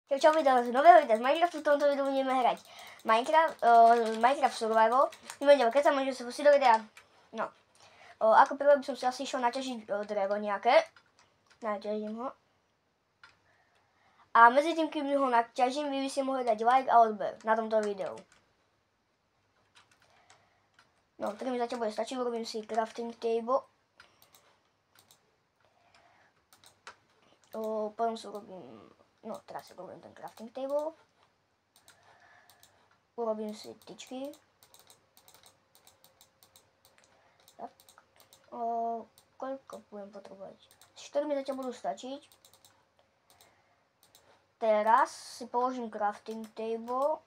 Čau, vítám z nového videa z Minecraftu. V tomto videu budeme hrať Minecraft Survival. Nevedel, keď sa môžem sa pustiť do videa. No. Ako prvé by som si asi išiel naťažiť drevo nejaké. Naťažím ho. A medzi tým, kým ho naťažím, vy by ste mohli dať like a odber na tomto videu. No, ktorý mi zatiaľ bude stačiť, urobím si crafting table. Potom si urobím... No, teraz si urobím ten crafting table. Urobím si tyčky. Tak. Koľko budem potrebovať? 4 mi zatiaľ budú stačiť. Teraz si položím crafting table.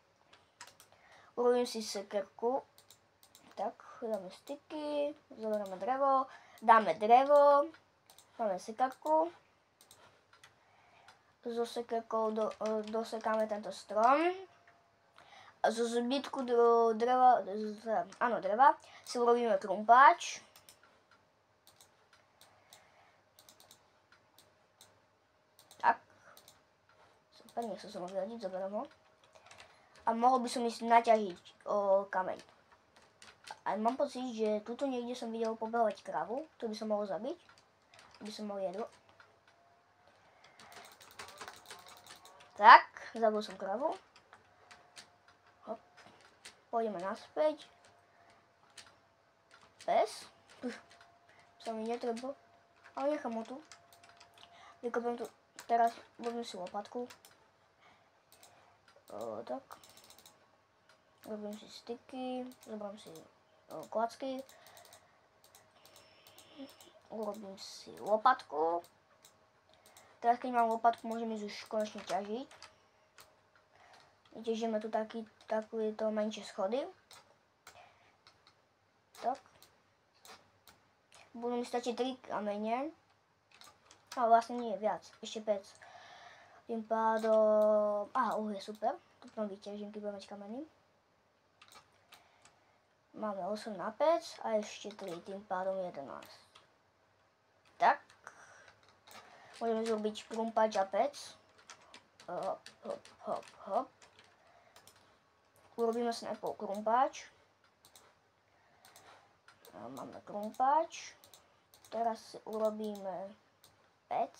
Urobím si sekerku. Tak, dáme styky. Zoberieme drevo. Dáme drevo. Máme sekerku. So sekerkou dosekáme tento strom. A zo zbytku dreva si urobíme krumpáč. Tak. Super, nech sa som vyhodiť, zoberiem ho. A mohol by som ísť naťažiť kameň. A mám pocit, že tuto niekde som videl pobehovať kravu, tu by som mohol zabiť, aby som mohol jedlo. Tak, zabil som kravu. Hop. Pôjdeme naspäť. Pes. Sa mi netreba. Ale nechám ho tu. Vykopem tu. Teraz robím si lopatku. Tak. Robím si styky. Zobrám si klacky. Urobím si lopatku. Teraz, keď mám lopatku, môžem ísť už konečne ťažiť. Vyťažíme tu takéto menšie schody. Tak. Budú mi stačiť 3 kamene. Ale vlastne nie, viac. Ešte 5. Tým pádom... Aha, uhlie, super. To potom vyťažím, keď budem mať kameny. Máme 8 na 5 a ešte 3, tým pádom 11. Tak. Môžeme zrobiť krumpáč a pec. Hop, hop, hop, hop. Urobíme si najprv krumpáč. Máme krumpáč. Teraz si urobíme pec.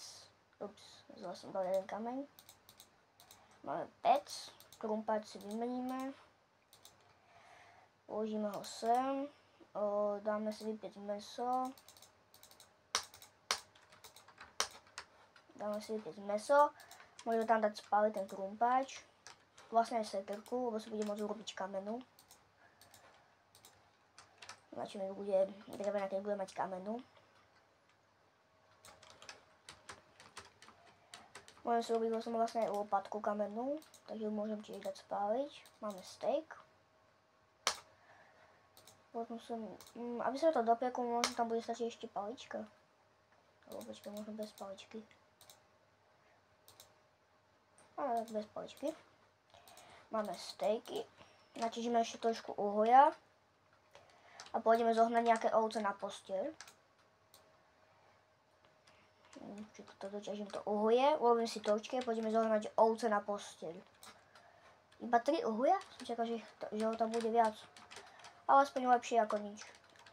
Ups, zle som dal jeden kameň. Máme pec. Krumpáč si vymeníme. Položíme ho sem. Dáme si vypiec mäso. Dáme si vypiec mäso. Môžeme tam dať spáliť ten krumpáč. Vlastne aj sekerku, lebo si bude môcť urobiť kamenu. Znači mi bude drevená, keď bude mať kamenu. Môžem si urobiť vlastne aj lopatku kamennú, takže ju môžem tiež dať spáliť. Máme steak. Potom som, aby sa to dopieklo, možno tam bude stačiť ešte palička. Alebo počkaj, možno bez paličky. Ale bez paličky. Máme stejky. Naťažíme ešte trošku uhoja. A pôjdeme zohnať nejaké ovce na posteľ. Doťažím to uhoje. Urobím si točky a pôjdeme zohnať ovce na posteľ. Iba 3 uhoja? Som čakal, že ho tam bude viac. Ale aspoň lepšie ako nič.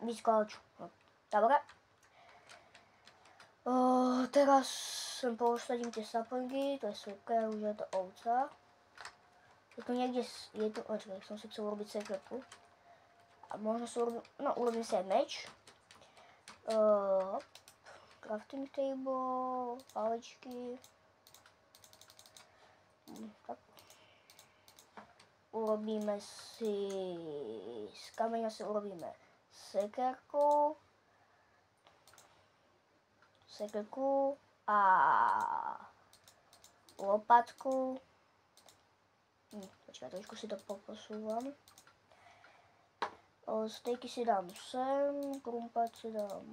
Vyskoč. No, dobre. Teraz sem posadím tie sapongy, to je super, už je to ovca. Tu niekde je tu, očkaj, som si chcel urobiť sekerku. A možno si urobím si aj meč. Crafting table, paličky. Tak. Urobíme si, z kameňa si urobíme sekerku. Sekerku a lopatku. Počkaj, trošku si to posúvam. Stejky si dám sem, krumpáč si dám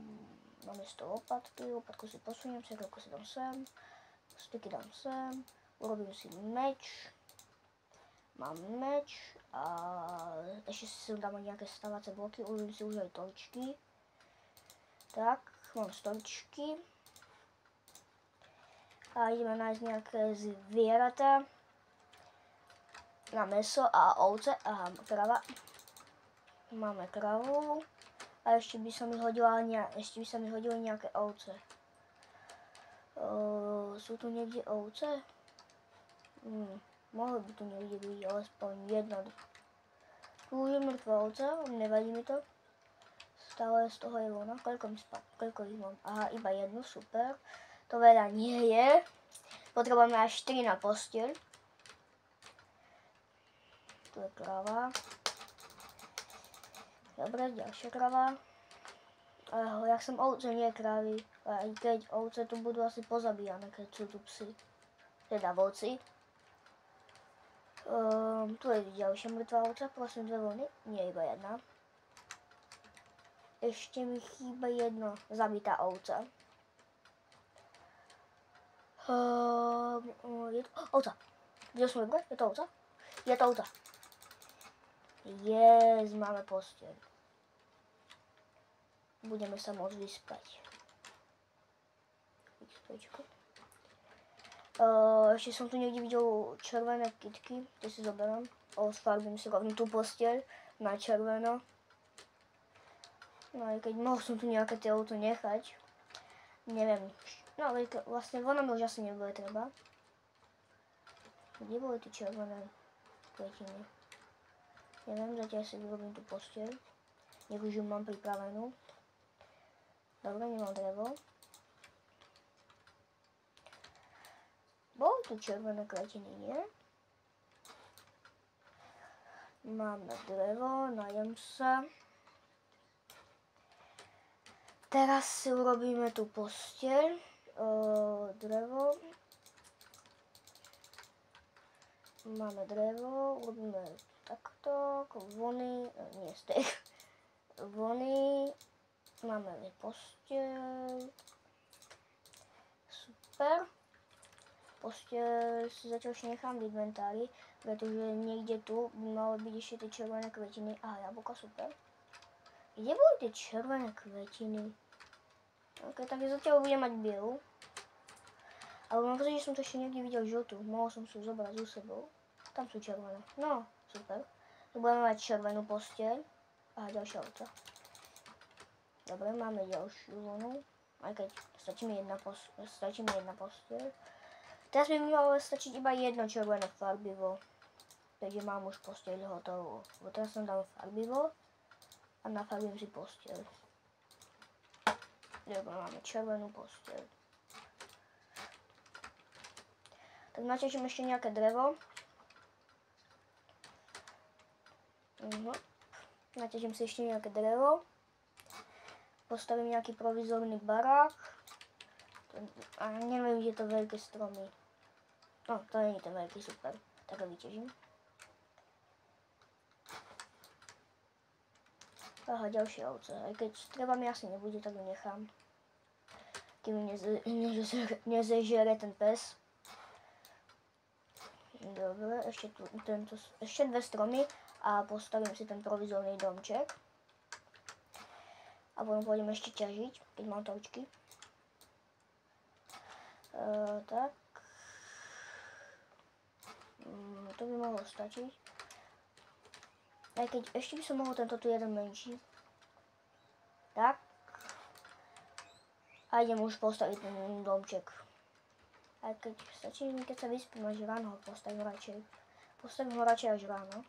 namiesto lopatky, lopatku si posuniem, sekerku si dám sem, stejky dám sem, urobím si meč. Mám meč a ešte si sem dám nejaké stavacie bloky, urobím si už aj točky. Tak, mám stoličky. A ideme nájsť nejaké zvieratá. na mäso a ovce. Aha, krava. Máme kravu. A ešte by sa mi hodili nejaké ovce. Sú tu niekde ovce? Mohli by tu niekde byť alespoň jedna. Tu už je mŕtva ovca, nevadí mi to. Stále z toho je vona. Koľko ich mám? Aha, iba jednu, super. To veľa nie je. Potrebujeme až 4 na posteľ. Tu je krava. Dobre, ďalšia krava. Ja som ovce, nie kravy. Aj keď ovce tu budú asi pozabíjane, keď sú tu psy. Teda voci. Tu je ďalšia mŕtva ovca, prosím 2 vlny. Nie, iba jedna. Ešte mi chýba jedna zabitá ovca. Je to ovca. Videl som ju? Je to ovca? Je to ovca. Yes, máme posteľ. Budeme sa môcť vyspať. Ešte som tu niekde videl červené kytky, to si zoberám. Sfarbím si rovno tú posteľ na červeno. No aj keď mohol som tu nejaké tie auto nechať. Neviem. No ale vlastne vono mi už asi nebude treba. Kde boli tie červené kvetiny? Neviem, zatiaľ si vyrobím tú posteľ. Nech už ju mám pripravenú. Dobre, nemám drevo. Boli tu červené kvetiny, nie? Máme drevo, najem sa. Teraz si urobíme tú posteľ. Drevo. Máme drevo, urobíme takto, vony, nie steak. Vony. Máme posteľ. Super. Posteľ si zatiaľ ešte nechám v inventári, pretože niekde tu by malo byť ešte tie červené kvetiny. Aha, jablko, super. Kde boli tie červené kvetiny? Ok, tak zatiaľ budem mať bielu. Ale mám pocit, že som to ešte niekde videl žltú. Mohol som si ju zobrať so sebou. Tam sú červené. No, super. Tu budeme mať červenú posteľ. Aha, ďalšia ovca. Dobre, máme ďalšiu vlnu. Aj keď stačí mi jedna posteľ. Teraz mi malo stačiť iba jedno červené farbivo. Takže mám už posteľ hotovú. Teraz som dal farbivo a nafarbím si posteľ. Dobre, máme červenú posteľ. Tak natečím ešte nejaké drevo. Natečím si ešte nejaké drevo. Postavím nejaký provizorný barák. A neviem, kde to veľké stromy. No, to nie je ten veľký, super. Tak ho vyťažím. Aha, ďalšie ovce. Aj keď treba mi asi nebude, tak ho nechám. Kým nezežere ten pes. Dobre, ešte 2 stromy a postavím si ten provizorný domček. A potom pôjdem ešte ťažiť, keď mám točky. Tak. To by mohlo stačiť. Aj keď ešte by som mohol tento tu jeden menší. Tak. A idem už postaviť ten domček. Aj keď stačí mi, keď sa vyspím, až ráno ho postavím radšej. Postavím ho radšej až ráno.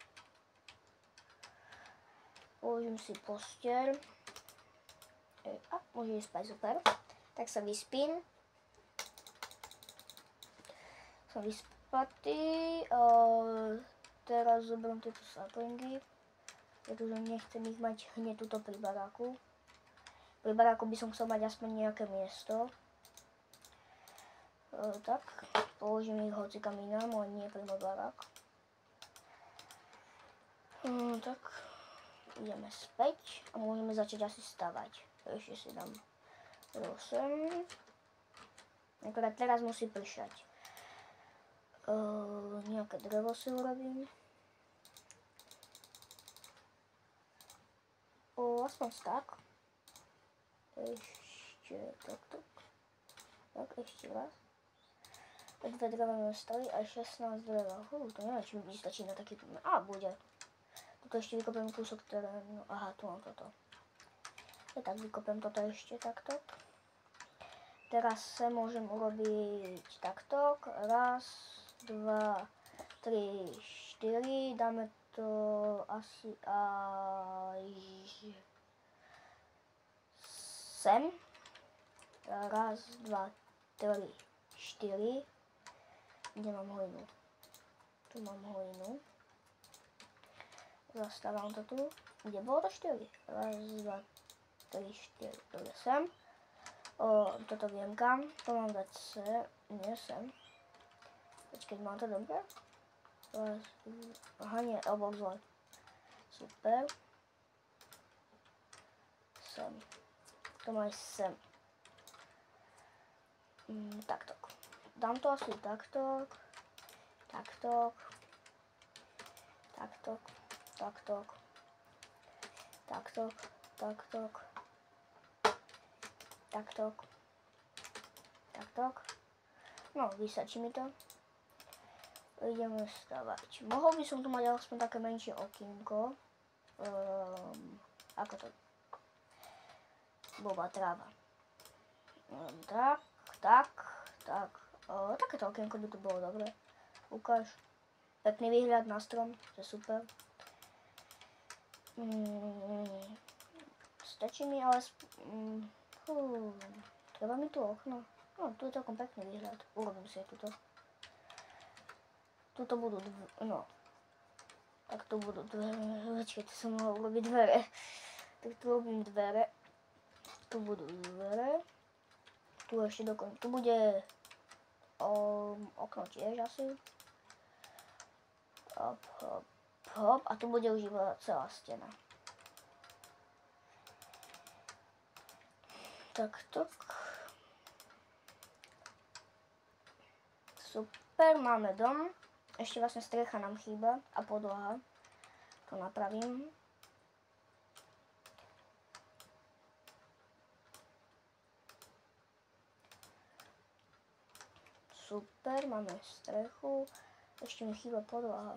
Položím si posteľ. A môže ísť spať, super. Tak sa vyspím. Som vyspatý. Teraz zoberiem tieto saplingy, pretože nechcem ich mať hneď tuto pri baráku. Pri baráku by som chcel mať aspoň nejaké miesto. Tak, položím ich hocikam inám, ale nie pri môj barák. Tak, ideme späť a môžeme začať asi stavať. Ešte si dám 8. Akorát teraz musí pršať. Nejaké drevo si urobím. Aspoň tak. Ešte takto. Tak, ešte raz. 2 drevené stoly a 16 dreva. To neviem, či mi stačí na taký... A, bude. Tuto ešte vykopem kúsok terénu. Aha, tu mám toto. Ja tak vykopem toto ešte takto. Teraz sa môžem urobiť takto. 1, 2, 3, 4. Dáme to asi aj sem. 1, 2, 3, 4. Kde mám hojnu? Tu mám hojnu. Zastávam to tu. Kde bolo to 4? 1, 2, 3, 4. Dobre, sem. Toto viem kam. To mám dať sem. Nie, sem. Počkej, mám to dobre? Aha, nie, obok zle. Super. Sem. To má ísť sem. Takto. Dám to asi takto. Takto. Takto. Takto. Takto. Takto. Takto. Takto. No, vystačí mi to. Ideme stavať. Mohol by som tu mať aspoň také menšie okýnko. Ako to? Blbá tráva. Tak, tak, tak. Takéto okienko by tu bolo dobre. Ukáž. Pekný výhľad na strom, to je super. Stačí mi ale... treba mi tu okno. No, tu je celkom pekný výhľad. Urobím si aj tuto. Tuto budú no. Tak tu budú dvere. Počkej, tu som mohol urobiť dvere. Tak tu robím dvere. Tu budú dvere. Tu ešte dokonca. Tu bude okno tiež asi. Hop, hop, hop. A tu bude už iba celá stena. Tak. Super, máme dom. Ešte vlastne strecha nám chýba a podlaha. To napravím. Super, máme strechu. Ešte mi chýba podlaha.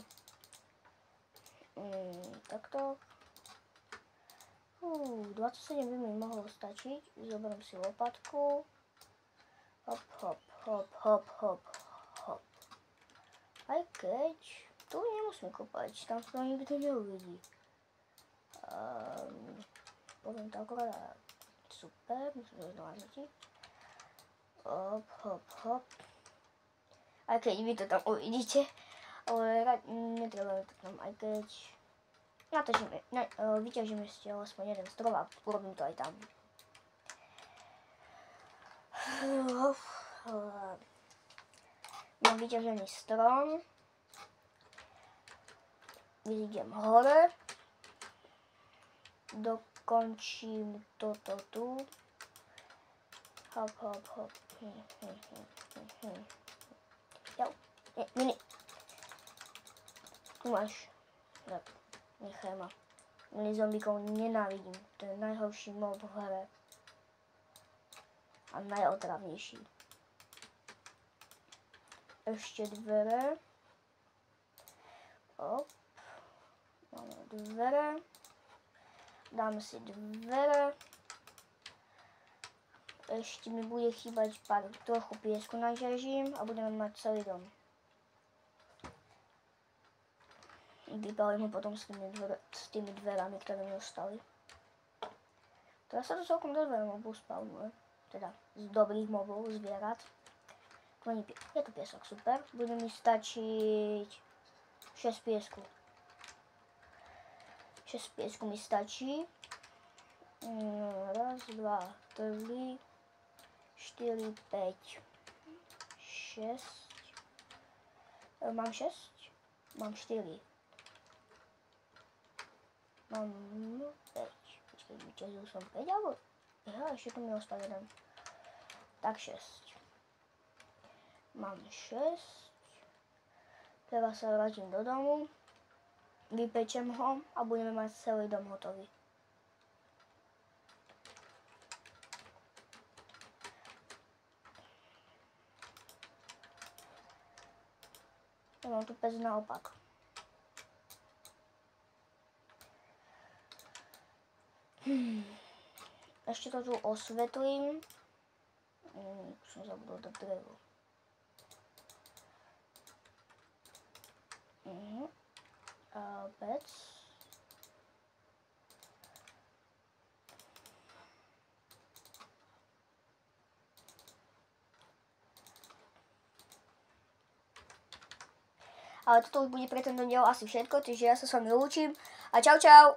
Takto. 27 by mi mohlo stačiť. Zoberiem si lopatku. Hop, hop, hop, hop, hop, hop. Aj keď tu nemusím kopať, tam to nikto neuvidí. Poviem to akorát. Super, musím to znova zatiť. Hop, hop, hop. Aj keď vy to tam uvidíte, ale netreba to tam, aj keď natočíme, vyťažíme si aspoň jeden strop a urobím to aj tam. Mám vyťažený strom, idem hore, dokončím toto tu, hop, hop, hop, mini. Tu máš. Tak, nechaj ma. Mini zombíkov nenávidím. To je najhorší mob v hre. A najotravnejší. Ešte dvere. Hop. Máme dvere. Dáme si dvere. Ešte mi bude chýbať trochu piesku naťažím a budeme mať celý dom. Vybalím ho potom s tými dverami, ktoré mi ostali. Teraz sa to celkom do mobov spawnuje. Teda z dobrých mobov, zvierat. Je to piesok, super. Bude mi stačiť 6 piesku. 6 piesku mi stačí. 1, 2, 3, 4, 5, 6. Mám 6? Mám 4. Mám 5. Počkej, vyťazil som 5 alebo? Ja, ešte tu mi ostal jeden. Tak 6. Mám 6. Teraz sa vrátim do domu. Vypečem ho a budeme mať celý dom hotový. Ja mám tu pec naopak. Ešte to tu osvetlím. Už som zabudol dať drevo. A pec. Ale toto už bude pre tento diel asi všetko, takže ja sa s vami lúčim a čau čau!